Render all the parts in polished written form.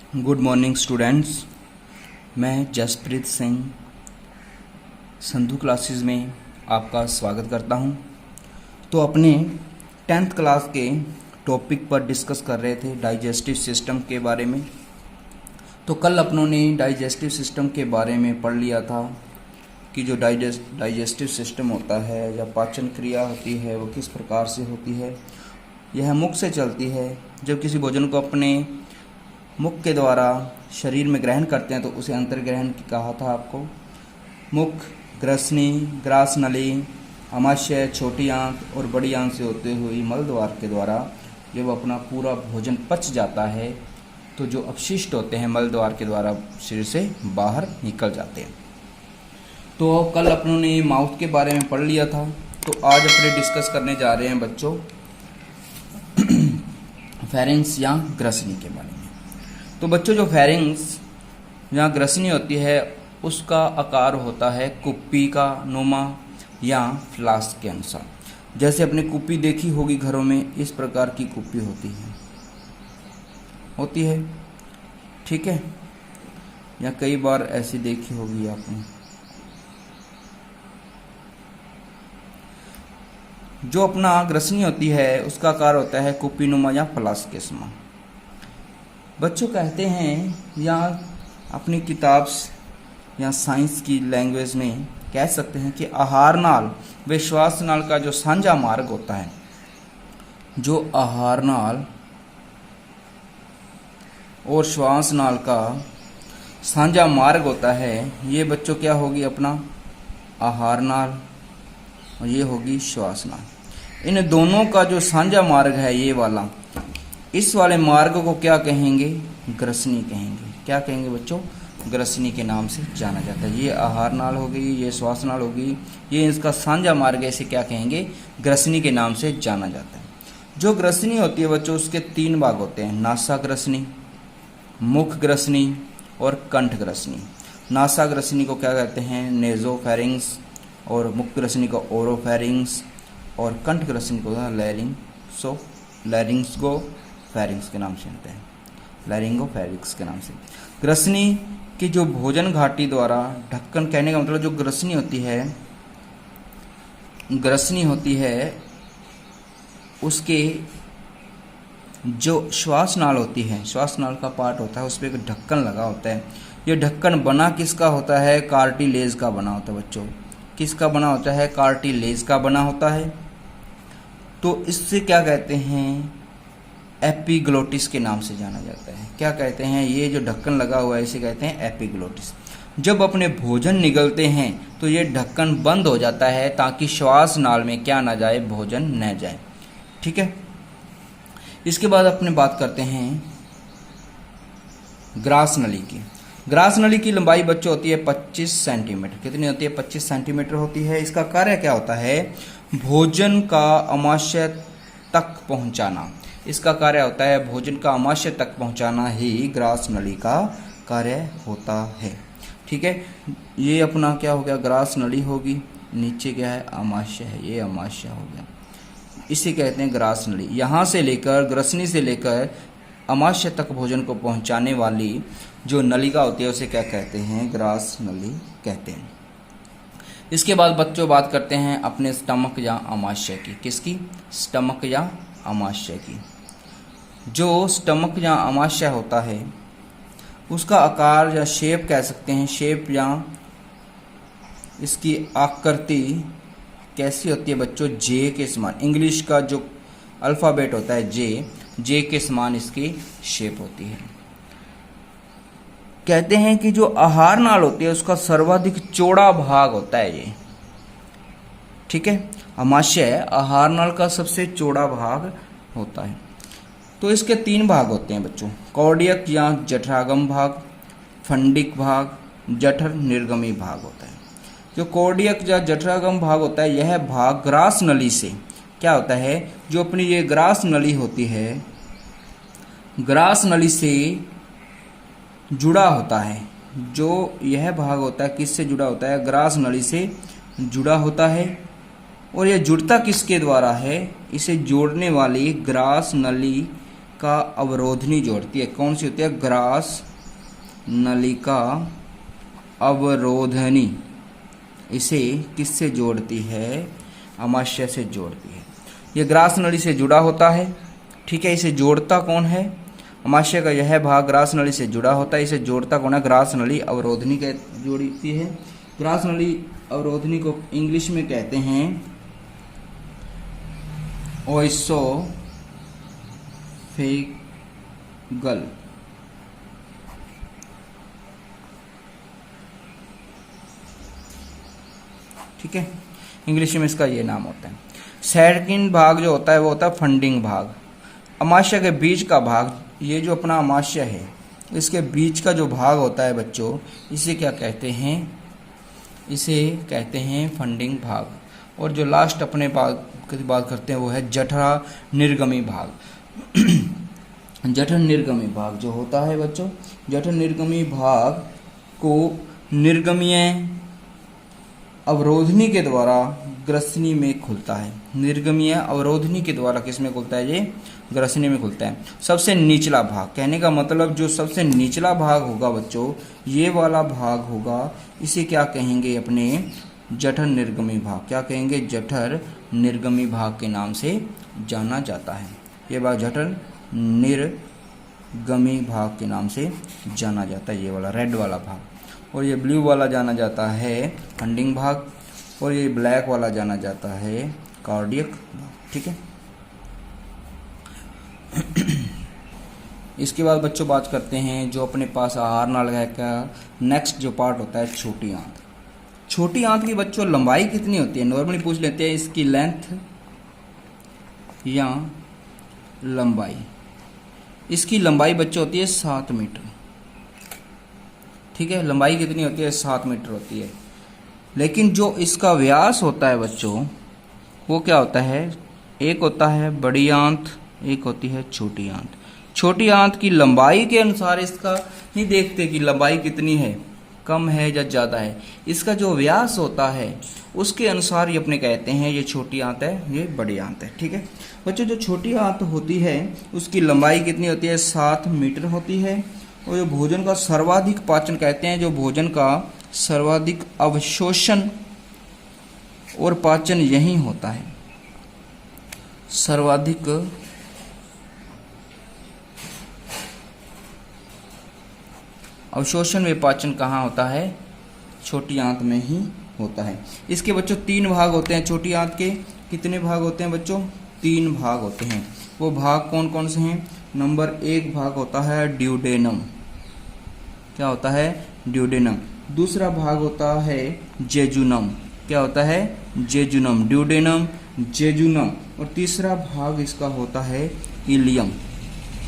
Good morning students. मैं Jasprit Singh Sandhu classes में आपका स्वागत करता हूं। तो अपने 10th क्लास के टॉपिक पर डिस्कस कर रहे थे डाइजेस्टिव सिस्टम के बारे में। तो कल अपनों ने डाइजेस्टिव सिस्टम के बारे में पढ़ लिया था कि जो डाइजेस्टिव सिस्टम होता है या पाचन क्रिया होती है वो किस प्रकार से होती है। यह मुख से चलती है। जब किसी भोजन को अपने मुख के द्वारा शरीर में ग्रहण करते हैं तो उसे अंतर्ग्रहण कहा था आपको। मुख, ग्रसनी, ग्रास नली, आमाशय, छोटी आंत और बड़ी आंत से होते हुए मल द्वार के द्वारा जब अपना पूरा भोजन पच जाता है तो जो अपशिष्ट होते हैं मल द्वार के द्वारा शरीर से बाहर निकल जाते हैं। तो कल अपनों ने माउथ के बारे में पढ़ लिया था। तो आज अपने डिस्कस करने जा रहे हैं बच्चों फेरिंग्स या ग्रसनी के बारे में। तो बच्चों जो फेरिंग्स या ग्रसनी होती है उसका आकार होता है कुप्पी का नुमा या फ्लास्क के अनुसार। जैसे अपने कुप्पी देखी होगी घरों में, इस प्रकार की कुप्पी होती है ठीक है, या कई बार ऐसी देखी होगी आपने। जो अपना ग्रसनी होती है उसका आकार होता है कुप्पी नुमा या फ्लास्क के समान। बच्चों कहते हैं या अपनी किताब या साइंस की लैंग्वेज में कह सकते हैं कि आहार नाल व श्वास नाल का जो साझा मार्ग होता है, जो आहार नाल और श्वास नाल का साझा मार्ग होता है, ये बच्चों क्या होगी अपना आहार नाल और ये होगी श्वास नाल। इन दोनों का जो साझा मार्ग है ये वाला, इस वाले मार्ग को क्या कहेंगे? ग्रसनी कहेंगे। क्या कहेंगे बच्चों? ग्रसनी के नाम से जाना जाता है। ये आहार नाल होगी, ये श्वास नाल होगी, ये इसका साझा मार्ग है, इसे क्या कहेंगे? ग्रसनी के नाम से जाना जाता है। जो ग्रसनी होती है बच्चों उसके 3 भाग होते हैं, नासा ग्रसनी, मुख ग्रसनी और कंठ ग्रसनी। नासा ग्रसनी को क्या कहते हैं? नेजोफेरिंग्स, और मुख ग्रसनी को ओरोफेरिंग्स, और कंठ ग्रसनी को लैरिंगो फेरिंग्स के नाम से होते हैं, लैरिंगो फेरिंग्स के नाम से। ग्रसनी की जो भोजन घाटी द्वारा ढक्कन, कहने का मतलब जो ग्रसनी होती है उसके जो श्वास नाल होती है, श्वास नाल का पार्ट होता है, उस पर एक ढक्कन लगा होता है। ये ढक्कन बना किसका होता है? कार्टिलेज का बना होता है बच्चों। किसका बना होता है? कार्टिलेज का बना होता है। तो इससे क्या कहते हैं? एपिग्लोटिस के नाम से जाना जाता है। क्या कहते हैं? ये जो ढक्कन लगा हुआ है इसे कहते हैं एपिग्लोटिस। जब अपने भोजन निगलते हैं तो ये ढक्कन बंद हो जाता है ताकि श्वास नाल में क्या ना जाए? भोजन न जाए। ठीक है। इसके बाद अपने बात करते हैं ग्रास नली की। ग्रास नली की लंबाई बच्चों होती है 25 सेंटीमीटर। कितनी होती है? 25 सेंटीमीटर होती है। इसका कार्य क्या होता है? भोजन का आमाशय तक पहुंचाना। इसका कार्य होता है भोजन का आमाशय तक पहुंचाना ही ग्रास नली का कार्य होता है। ठीक है। ये अपना क्या हो गया? ग्रास नली होगी, नीचे क्या है? आमाशय है, ये आमाशय हो गया, इसे कहते हैं ग्रास नली। यहाँ से लेकर ग्रसनी से लेकर आमाशय तक भोजन को पहुंचाने वाली जो नलिका होती है उसे क्या कहते हैं? ग्रास नली कहते हैं। इसके बाद बच्चों बात करते हैं अपने स्टमक या आमाशय की। किसकी? स्टमक या आमाशय की। जो स्टमक या आमाशय होता है उसका आकार या शेप कह सकते हैं, शेप या इसकी आकृति कैसी होती है बच्चों? जे के समान। इंग्लिश का जो अल्फ़ाबेट होता है जे के समान इसकी शेप होती है। कहते हैं कि जो आहार नाल होती है उसका सर्वाधिक चौड़ा भाग होता है ये। ठीक है। आमाशय आहार नाल का सबसे चौड़ा भाग होता है। तो इसके 3 भाग होते हैं बच्चों, कॉर्डियक या जठरागम भाग, फंडिक भाग, जठर निर्गमी भाग होता है। जो कॉर्डियक या जठरागम भाग होता है यह भाग ग्रास नली से क्या होता है? जो अपनी ये ग्रास नली होती है, ग्रास नली से जुड़ा होता है। जो यह भाग होता है किससे जुड़ा होता है? ग्रास नली से जुड़ा होता है। और यह जुड़ता किसके द्वारा है? इसे जोड़ने वाली ग्रास नली का अवरोधनी जोड़ती है। कौन सी होती है? ग्रास नलिका अवरोधनी। इसे किससे जोड़ती है? अमाशय से जोड़ती है। ये ग्रास नली से जुड़ा होता है, ठीक है। इसे जोड़ता कौन है? अमाशय का यह भाग ग्रास नली से जुड़ा होता है। इसे जोड़ता कौन है? ग्रास नली अवरोधनी के जोड़ती है। ग्रास नली अवरोधनी को इंग्लिश में कहते हैं ओएसोफेगल। ठीक है, इंग्लिश में इसका ये नाम होता है। सेकंड भाग जो होता है वो होता है फंडिंग भाग। अमाशय के बीच का भाग, ये जो अपना अमाशय है इसके बीच का जो भाग होता है बच्चों, इसे क्या कहते हैं? इसे कहते हैं फंडिंग भाग। और जो लास्ट अपने भाग की बात करते हैं वो है जठरा निर्गमी भाग। जठर निर्गमी भाग जो होता है बच्चों, जठर निर्गमी भाग को निर्गमीय अवरोधनी के द्वारा ग्रसनी में खुलता है। निर्गमीय अवरोधनी के द्वारा किस में खुलता है? ये ग्रसनी में खुलता है। सबसे निचला भाग, कहने का मतलब जो सबसे निचला भाग होगा बच्चों, ये वाला भाग होगा, इसे क्या कहेंगे? अपने जठर निर्गमी भाग। क्या कहेंगे? जठर निर्गमी भाग के नाम से जाना जाता है। ये भाग जठर निर्गमी भाग के नाम से जाना जाता है, ये वाला रेड वाला भाग। और ये ब्लू वाला जाना जाता है फंडिंग भाग, और ये ब्लैक वाला जाना जाता है कार्डियक भाग। ठीक है। इसके बाद बच्चों बात करते हैं जो अपने पास आहार नालिका का नेक्स्ट जो पार्ट होता है, छोटी आंत। छोटी आंत की बच्चों लंबाई कितनी होती है? नॉर्मली पूछ लेते हैं इसकी लेंथ या लंबाई। इसकी लंबाई बच्चों होती है 7 मीटर। ठीक है, लंबाई कितनी होती है? 7 मीटर होती है। लेकिन जो इसका व्यास होता है बच्चों, वो क्या होता है? एक होता है बड़ी आंत, एक होती है छोटी आंत। छोटी आंत की लंबाई के अनुसार इसका नहीं देखते कि लंबाई कितनी है, कम है या ज़्यादा है। इसका जो व्यास होता है उसके अनुसार ये अपने कहते हैं ये छोटी आंत है, ये बड़ी आंत है। ठीक है बच्चों, जो छोटी आंत होती है उसकी लंबाई कितनी होती है? 7 मीटर होती है। और जो भोजन का सर्वाधिक पाचन कहते हैं, जो भोजन का सर्वाधिक अवशोषण और पाचन यही होता है। सर्वाधिक अवशोषण व पाचन कहाँ होता है? छोटी आंत में ही होता है। इसके बच्चों 3 भाग होते हैं। छोटी आंत के कितने भाग होते हैं बच्चों? 3 भाग होते हैं। वो भाग कौन कौन से हैं? नंबर 1 भाग होता है ड्यूडेनम। क्या होता है? ड्यूडेनम। दूसरा भाग होता है जेजुनम। क्या होता है? जेजुनम। Duodenum, jejunum. और तीसरा भाग इसका होता है इलियम।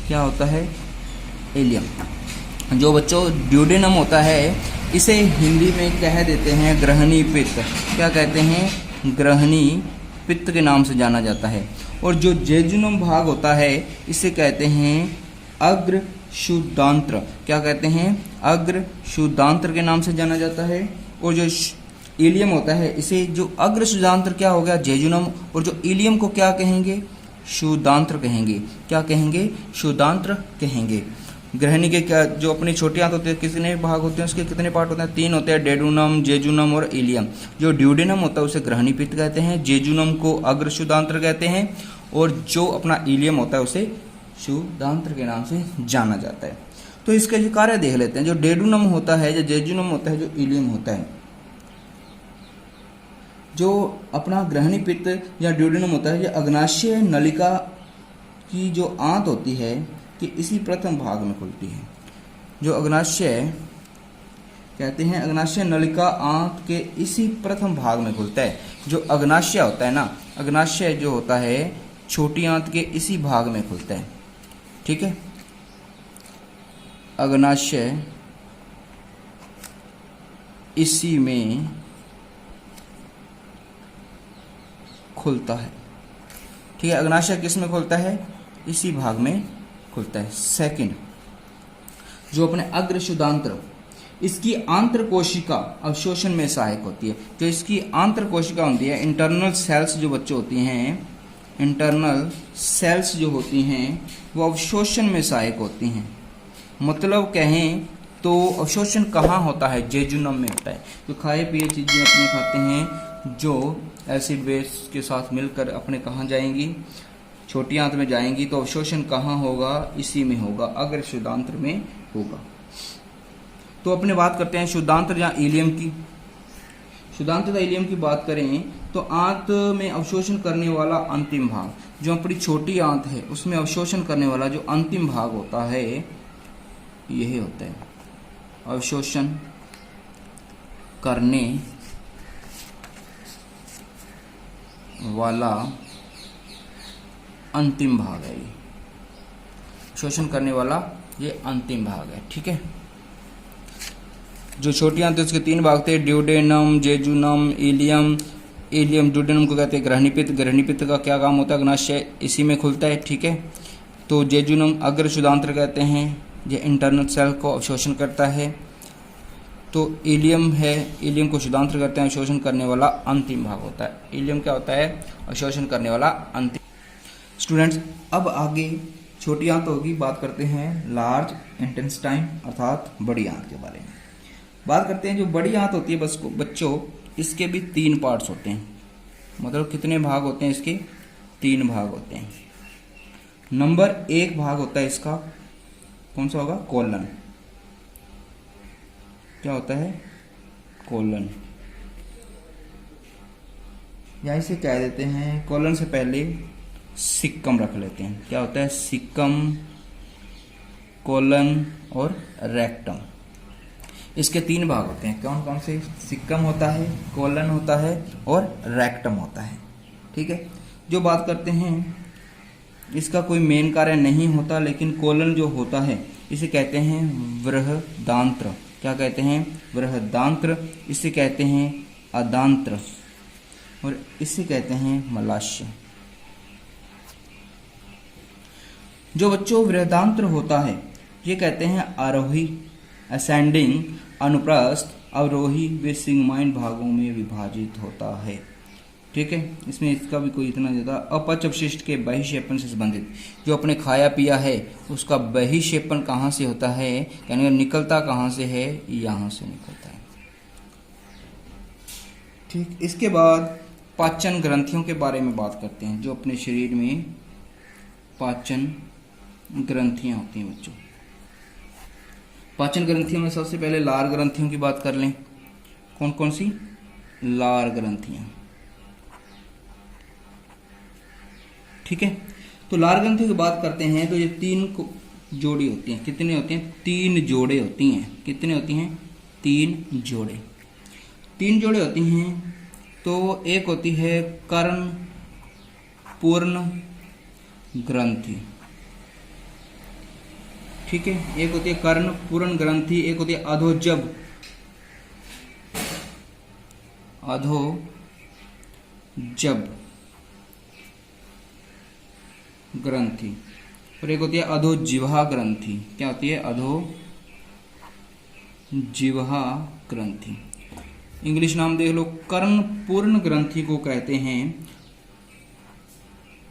क्या होता है? इलियम। जो बच्चों ड्यूडेनम होता है इसे हिंदी में कह देते हैं ग्रहणी पित्त। क्या कहते हैं? ग्रहणी पित्त के नाम से जाना जाता है। और जो जेजुनम भाग होता है इसे कहते हैं अग्र शुद्धांत्र। क्या कहते हैं? अग्र शुद्धांत्र के नाम से जाना जाता है। और जो इलियम होता है इसे जो अग्र शुद्धांत्र क्या हो गया? जेजुनम। और जो इलियम को क्या कहेंगे? शुद्धांत्र कहेंगे। क्या कहेंगे? शुद्धांत्र कहेंगे। ग्रहणी के क्या जो अपनी छोटी आंत होती है कितने भाग होते हैं? उसके कितने पार्ट होते हैं? 3 होते हैं, डेडुनम, जेजुनम और इलियम। जो ड्यूडेनम होता है उसे ग्रहणी पित्त कहते हैं, जेजुनम को अग्र शुद्धांत्र कहते हैं, और जो अपना इलियम होता है उसे शुद्धांत्र के नाम से जाना जाता है। तो इसके जो कार्य देख लेते हैं। जो डेडुनम होता है, जो जेजुनम होता है, जो इलियम होता है, जो अपना ग्रहणी पित्त या ड्यूडेनम होता है, ये अग्नाशय नलिका की जो आंत होती है कि इसी प्रथम भाग में खुलती है। जो अग्नाशय कहते हैं, अग्नाशय नलिका आंत के इसी प्रथम भाग में खुलता है। जो अग्नाशय होता है ना, अग्नाशय जो होता है छोटी आंत के इसी भाग में खुलता है। ठीक है, अग्नाशय इसी में खुलता है। ठीक है, अग्नाशय किस में खुलता है? इसी भाग में खुलता है। सेकंड, जो अपने अग्र शुद्धांत्र, इसकी आंतर कोशिका अवशोषण में सहायक होती है। जो इसकी आंतर कोशिका होती है, इंटरनल सेल्स जो बच्चे होती हैं, इंटरनल सेल्स जो होती हैं वो अवशोषण में सहायक होती हैं। मतलब कहें तो अवशोषण कहाँ होता है? जेजुनम में होता है। तो खाए पिए चीज़ें अपने खाते हैं जो एसिड बेस के साथ मिलकर अपने कहाँ जाएंगी? छोटी आंत में जाएंगी। तो अवशोषण कहाँ होगा? इसी में होगा, अगर शुद्धांत्र में होगा। तो अपने बात करते हैं शुद्धांत्र या इलियम की। शुद्धांत्र या इलियम की बात करें तो आंत में अवशोषण करने वाला अंतिम भाग, जो अपनी छोटी आंत है उसमें अवशोषण करने वाला जो अंतिम भाग होता है यही होता है अवशोषण करने वाला अंतिम भाग है। ये शोषण करने वाला ये अंतिम भाग है। ठीक है। जो छोटी आंत है उसके 3 भाग थे, duodenum, jejunum, ileum. Ileum duodenum को कहते हैं ग्रहणीपित्त। ग्रहणीपित्त का क्या काम होता है? अग्नाशय इसी में खुलता है। ठीक है। तो जेजुनम अग्र शुद्धांत्र कहते हैं, ये इंटरनल सेल को अवशोषण करता है। तो इलियम है, इलियम को शुद्धांत्र करते हैं, अवशोषण करने वाला अंतिम भाग होता है। इलियम क्या होता है? अवशोषण करने वाला अंतिम। स्टूडेंट्स, अब आगे छोटी आंत होगी, बात करते हैं लार्ज इंटेस्टाइन अर्थात बड़ी आंत के बारे में। बात करते हैं जो बड़ी आंत होती है बच्चों, इसके भी 3 पार्ट्स होते हैं। मतलब कितने भाग होते हैं इसके? 3 भाग होते हैं। नंबर 1 भाग होता है इसका, कौन सा होगा? कोलन। क्या होता है? कोलन, या इसे कह देते हैं, कोलन से पहले सिक्कम रख लेते हैं। क्या होता है? सिक्कम, कोलन और रेक्टम। इसके 3 भाग होते हैं। कौन कौन से? सिक्कम होता है, कोलन होता है और रेक्टम होता है। ठीक है। जो बात करते हैं, इसका कोई मेन कार्य नहीं होता, लेकिन कोलन जो होता है इसे कहते हैं बृहदांत्र। क्या कहते हैं? बृहदांत्र। इसे कहते हैं अदांत्र और इसे कहते हैं मलाशय। जो बच्चों बृहदांत्र होता है ये कहते हैं आरोही, असेंडिंग, अनुप्रस्थ, अवरोही व सिग्माइड भागों में विभाजित होता है। ठीक है। इसमें इसका भी कोई इतना ज़्यादा अपच अपशिष्ट के बहिक्षेपण से संबंधित, जो अपने खाया पिया है उसका बहिक्षेपण कहाँ से होता है, यानी निकलता कहाँ से है? यहाँ से निकलता है। ठीक। इसके बाद पाचन ग्रंथियों के बारे में बात करते हैं। जो अपने शरीर में पाचन ग्रंथियाँ होती हैं बच्चों। पाचन ग्रंथियों में सबसे पहले लार ग्रंथियों की बात कर लें। कौन कौन सी? लार ग्रंथियाँ। ठीक है। तो लार ग्रंथियों की बात करते हैं तो ये 3 जोड़ी होती हैं। कितनी होती हैं? 3 जोड़े होती हैं। कितने होती हैं? 3 जोड़े। 3 जोड़े होती हैं। तो एक होती है कर्ण पूर्ण ग्रंथि। ठीक है। एक होती है कर्ण पूर्ण ग्रंथि, एक होती है अधोजब ग्रंथि और एक होती है अधोजिह्वा ग्रंथि। क्या होती है? अधोजिह्वा ग्रंथि। इंग्लिश नाम देख लो। कर्ण पूर्ण ग्रंथि को कहते हैं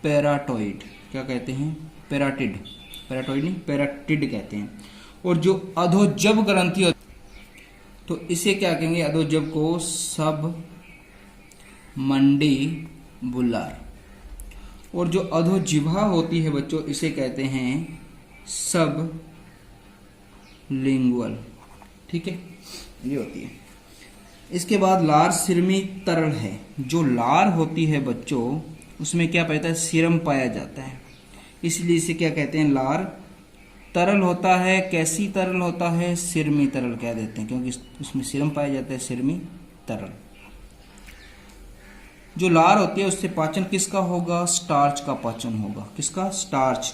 पैराटॉइड। क्या कहते हैं? पैराटिड। पैराटॉइड नहीं, पैराटिड कहते हैं। और जो अधोजब ग्रंथि होती तो इसे क्या कहेंगे? अधोजब को सब मंडिबुलर। और जो अधोजिह्वा होती है बच्चों इसे कहते हैं सब लिंगुअल। ठीक है। ये होती है। इसके बाद लार सिरमी तरल है। जो लार होती है बच्चों उसमें क्या पाया जाता है? सीरम पाया जाता है, इसलिए इसे क्या कहते हैं? लार तरल होता है। कैसी तरल होता है? सिरमी तरल कह देते हैं, क्योंकि उसमें सीरम पाया जाता है, सिरमी तरल। जो लार होती है उससे पाचन किसका होगा? स्टार्च का पाचन होगा। किसका? स्टार्च।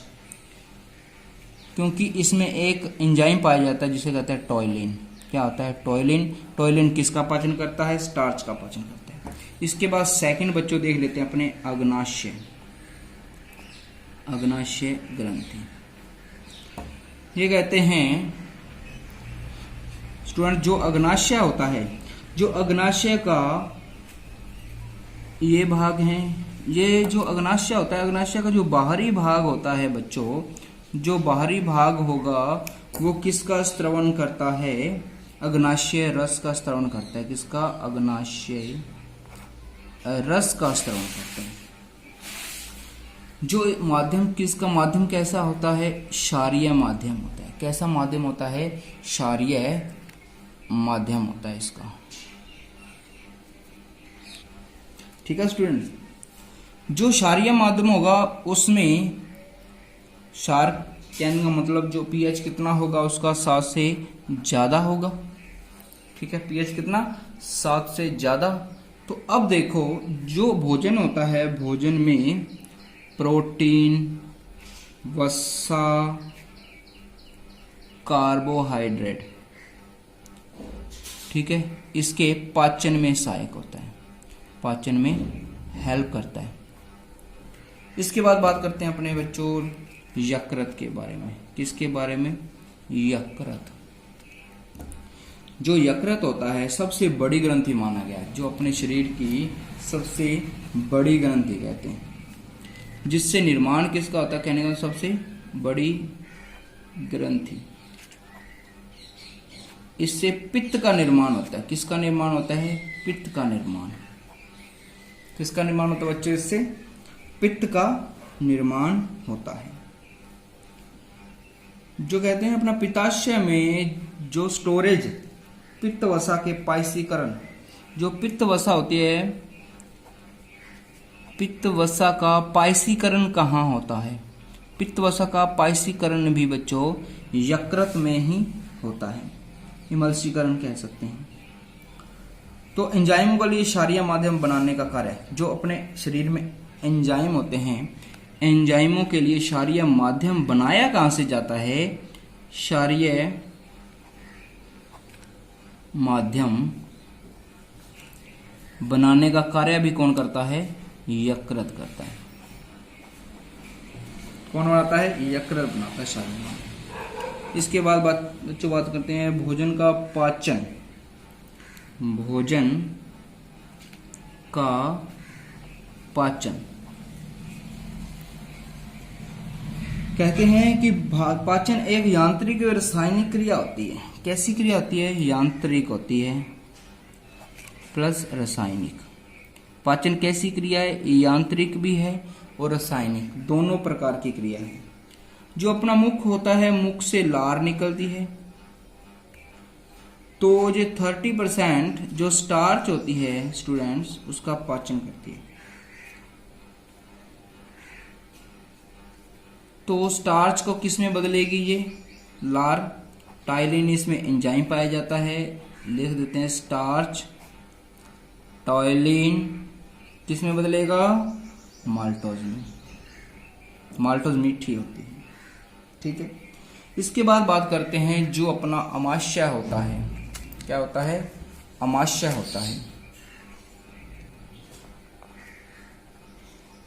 क्योंकि इसमें एक एंजाइम पाया जाता है जिसे कहते हैं टॉयलिन। क्या होता है? टॉयलिन। टॉयलिन किसका पाचन करता है? स्टार्च का पाचन करता है। इसके बाद सेकंड बच्चों देख लेते हैं अपने अग्नाशय ग्रंथि। ये कहते हैं स्टूडेंट, जो अग्नाशय होता है, जो अग्नाशय का ये भाग हैं। ये जो अग्नाशय होता है, अग्नाशय का जो बाहरी भाग होता है बच्चों, जो बाहरी भाग होगा वो किसका स्त्रवण करता है? अग्नाशय रस का स्त्रवण करता है। किसका? अग्नाशय रस का स्त्रवण करता है। जो माध्यम, किसका माध्यम कैसा होता है? क्षारीय माध्यम होता है। कैसा माध्यम होता है? क्षारीय माध्यम होता है इसका। ठीक है स्टूडेंट्स, जो क्षारीय माध्यम होगा उसमें क्षार कहने का मतलब जो पीएच कितना होगा उसका 7 से ज्यादा होगा। ठीक है, पीएच कितना? 7 से ज्यादा। तो अब देखो, जो भोजन होता है, भोजन में प्रोटीन, वसा, कार्बोहाइड्रेट, ठीक है, इसके पाचन में सहायक होता है, पाचन में हेल्प करता है। इसके बाद बात करते हैं अपने बच्चों यकृत के बारे में। किसके बारे में? यकृत। जो यकृत होता है सबसे बड़ी ग्रंथि माना गया है, जो अपने शरीर की सबसे बड़ी ग्रंथि कहते हैं, जिससे निर्माण किसका होता है? कहने का सबसे बड़ी ग्रंथि। इससे पित्त का निर्माण होता है। किसका निर्माण होता है? पित्त का निर्माण। किसका निर्माण होता है बच्चों? इससे पित्त का निर्माण होता है। जो कहते हैं अपना पित्ताशय में जो स्टोरेज, पित्त वसा के पायसीकरण, जो पित्त वसा होती है, पित्त वसा का पायसीकरण कहाँ होता है? पित्त वसा का पायसीकरण भी बच्चों यकृत में ही होता है, इमल्सीकरण कह सकते हैं। तो एंजाइमों के लिए क्षारीय माध्यम बनाने का कार्य, जो अपने शरीर में एंजाइम होते हैं, एंजाइमों के लिए क्षारीय माध्यम बनाया कहां से जाता है? क्षारीय माध्यम बनाने का कार्य भी कौन करता है? यकृत करता है। कौन बनाता है? यकृत बनाता है क्षारीय माध्यम। इसके बाद बच्चों बात करते हैं भोजन का पाचन। भोजन का पाचन कहते हैं कि पाचन एक यांत्रिक और रासायनिक क्रिया होती है। कैसी क्रिया होती है? यांत्रिक होती है प्लस रासायनिक। पाचन कैसी क्रिया है? यांत्रिक भी है और रासायनिक, दोनों प्रकार की क्रिया है। जो अपना मुख होता है, मुख से लार निकलती है, तो जो 30% जो स्टार्च होती है स्टूडेंट्स, उसका पाचन करती है। तो स्टार्च को किस में बदलेगी? ये लार। टाइलिन इसमें एंजाइम पाया जाता है, लिख देते हैं स्टार्च। टाइलिन किस में बदलेगा? माल्टोज में। माल्टोज मीठी होती है। ठीक है, इसके बाद बात करते हैं जो अपना अमाशय होता है। क्या होता है? अमाशय होता है।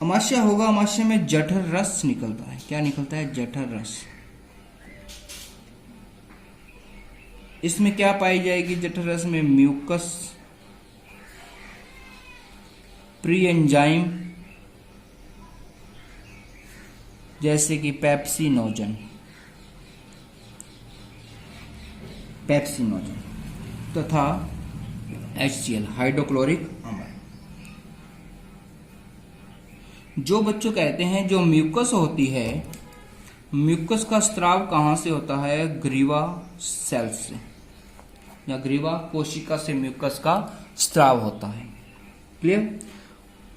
अमाशय होगा, अमाशय में जठर रस निकलता है। क्या निकलता है? जठर रस। इसमें क्या पाई जाएगी? जठर रस में म्यूकस, प्री एंजाइम जैसे कि पेप्सिनोजन तथा HCl हाइड्रोक्लोरिक अम्ल। जो बच्चों कहते हैं जो म्यूकस होती है, म्यूकस का स्त्राव कहां से होता है? ग्रीवा सेल से या ग्रीवा कोशिका से म्यूकस का स्त्राव होता है। क्लियर?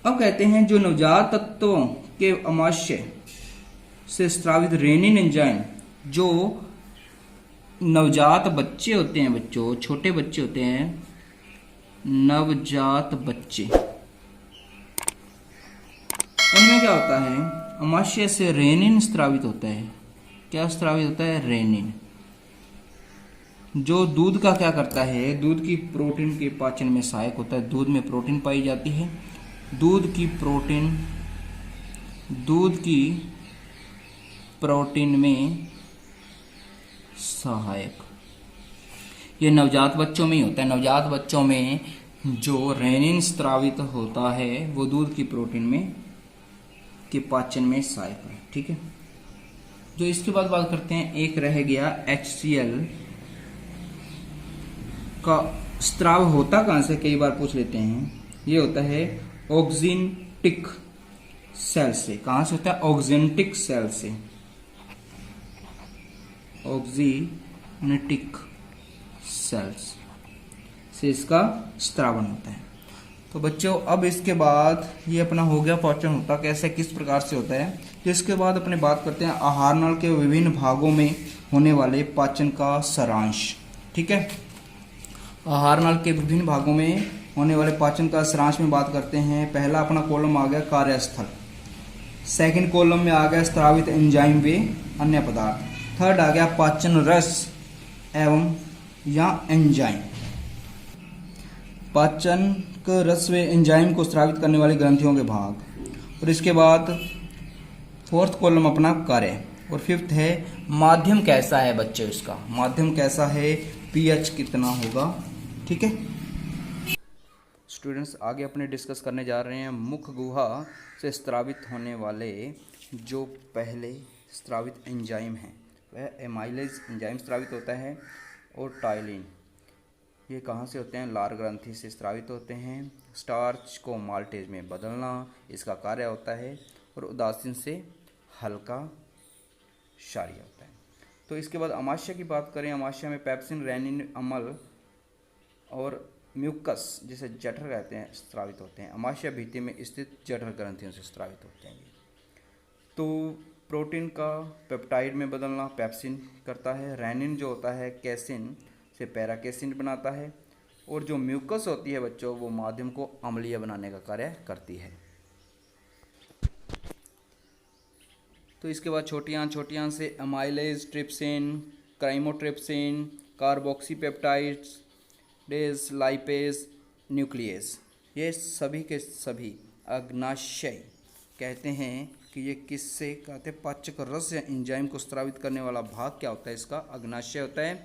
अब कहते हैं जो नवजात तत्वों के अमाशय से स्त्रावित रेनिन एंजाइम, जो नवजात बच्चे होते हैं बच्चों, छोटे बच्चे होते हैं, नवजात बच्चे, उनमें क्या होता है? अमाशय से रेनिन स्त्रावित होता है। क्या स्त्रावित होता है? रेनिन। जो दूध का क्या करता है? दूध की प्रोटीन के पाचन में सहायक होता है। दूध में प्रोटीन पाई जाती है। दूध की प्रोटीन में सहायक। ये नवजात बच्चों में ही होता है। नवजात बच्चों में जो रेनिन स्रावित होता है वो दूध की प्रोटीन में के पाचन में सहायक है। ठीक है, जो इसके बाद बात करते हैं, एक रह गया HCl का स्राव होता कहां से, कई बार पूछ लेते हैं। ये होता है ऑक्जिनटिक सेल से। कहां से होता है? ऑक्जिनटिक सेल से। ऑक्जिनेटिक सेल्स से इसका स्त्रावन होता है। तो बच्चों अब इसके बाद ये अपना हो गया पाचन होता कैसे, किस प्रकार से होता है। तो इसके बाद अपने बात करते हैं आहार नल के विभिन्न भागों में होने वाले पाचन का सारांश। ठीक है, आहार नल के विभिन्न भागों में होने वाले पाचन का सारांश में बात करते हैं। पहला अपना कॉलम आ गया कार्यस्थल, सेकंड कॉलम में आ गया स्रावित एंजाइम व अन्य पदार्थ, थर्ड आ गया पाचन रस एवं या एंजाइम। पाचन का रस व एंजाइम को स्रावित करने वाली ग्रंथियों के भाग, और इसके बाद फोर्थ कॉलम अपना कार्य, और फिफ्थ है माध्यम कैसा है बच्चों, इसका माध्यम कैसा है, पीएच कितना होगा। ठीक है स्टूडेंट्स, आगे अपने डिस्कस करने जा रहे हैं मुख गुहा से स्रावित होने वाले जो पहले स्रावित एंजाइम हैं, वह एमाइलेज एंजाइम स्रावित होता है, और टाइलिन ये कहाँ से होते हैं, लार ग्रंथि से स्रावित होते हैं। स्टार्च को माल्टेज में बदलना इसका कार्य होता है, और उदासीन से हल्का क्षारीय होता है। तो इसके बाद अमाशय की बात करें, अमाशय में पेप्सिन, रेनिन, अम्ल और म्यूकस जिसे जठर कहते हैं स्रावित होते हैं। अमाशय भित्ति में स्थित जठर ग्रंथियों से स्रावित होते हैं। तो प्रोटीन का पेप्टाइड में बदलना पेप्सिन करता है। रेनिन जो होता है कैसिन से पैराकेसिन बनाता है, और जो म्यूकस होती है बच्चों वो माध्यम को अम्लीय बनाने का कार्य करती है। तो इसके बाद छोटी आंत से amylase, trypsin, chymotrypsin, carboxypeptidases, lipase, nucleus, ये सभी के सभी अग्नाशय कहते हैं कि ये किससे कहते हैं, पाचक रस या एंजाइम को स्रावित करने वाला भाग क्या होता है, इसका अग्नाशय होता है।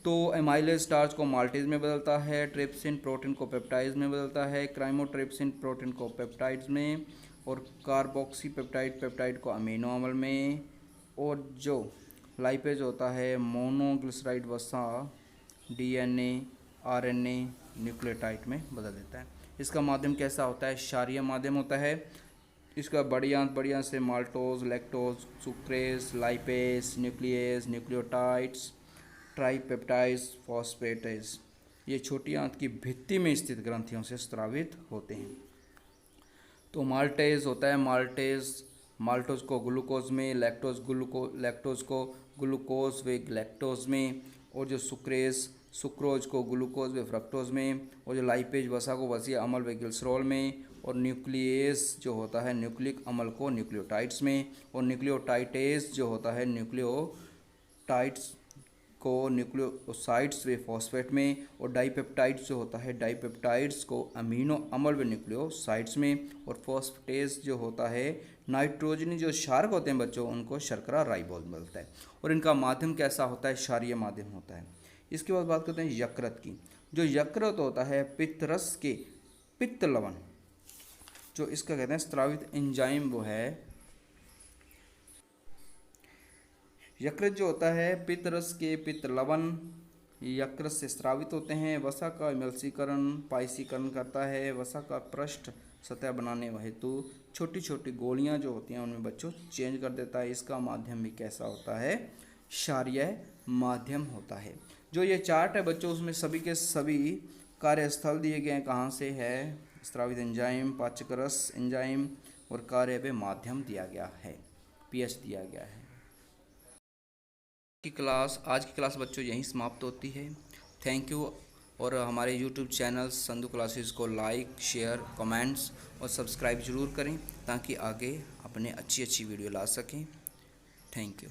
तो एमाइलेज स्टार्च को माल्टेज में बदलता है, ट्रिप्सिन प्रोटीन को पेप्टाइड्स में बदलता है, क्राइमोट्रिप्सिन प्रोटीन को पेप्टाइड्स में, और कार्बोक्सीपेप्टाइड पेप्टाइड को अमीनो अम्ल में, और जो लाइपेज होता है मोनोग्लिसराइड वसा DNA, RNA, न्यूक्लियोटाइड में बदल देता है। इसका माध्यम कैसा होता है, क्षारीय माध्यम होता है। इसका बढ़िया से maltose, lactose, sucrase, lipase, nucleus, nucleotides, tripeptides, phosphatase, ये छोटी आंत की भित्ति में स्थित ग्रंथियों से स्रावित होते हैं। तो माल्टेज होता है, माल्टोज को ग्लूकोज में, लैक्टोज को ग्लूकोज व लैक्टोज में, और जो सुक्रोज को ग्लूकोज व फ्रक्टोज में, और जो लाइपेज वसा को वसीय अम्ल व ग्लिसरॉल में, और न्यूक्लियस जो होता है न्यूक्लिक अम्ल को न्यूक्लियोटाइड्स में, और न्यूक्लियोटाइडेज जो होता है न्यूक्लियोटाइड्स को न्यूक्लियोसाइड्स व फॉस्फेट में, और डाइपेप्टाइड्स जो होता है डाइपेप्टाइड्स को अमीनो अम्ल व न्यूक्लियोसाइड्स में, और फॉस्फेटेज जो होता है नाइट्रोजनी जो क्षारक होते हैं बच्चों उनको शर्करा राइबोज मिलता है। और इनका माध्यम कैसा होता है, क्षारीय माध्यम होता है। इसके बाद बात करते हैं यकृत की। जो यकृत होता है पित्तरस के पित्त लवण, जो इसका कहते हैं स्रावित एंजाइम वो है यकृत जो होता है पित्तरस के पित्त लवण यकृत से स्रावित होते हैं। वसा का इमल्सीकरण पाइसीकरण करता है। वसा का पृष्ठ सतह बनाने हेतु छोटी छोटी गोलियां जो होती हैं उनमें बच्चों चेंज कर देता है। इसका माध्यम भी कैसा होता है, क्षारीय माध्यम होता है। जो ये चार्ट है बच्चों उसमें सभी के सभी कार्यस्थल दिए गए हैं, कहाँ से है, स्रावित एंजाइम, पाचक रस एंजाइम, और कार्य व माध्यम दिया गया है, पीएच दिया गया है। आज की क्लास बच्चों यहीं समाप्त होती है। Thank you. और हमारे यूट्यूब चैनल संधू क्लासेस को लाइक, शेयर, कमेंट्स और सब्सक्राइब ज़रूर करें ताकि आगे अपने अच्छी वीडियो ला सकें। Thank you.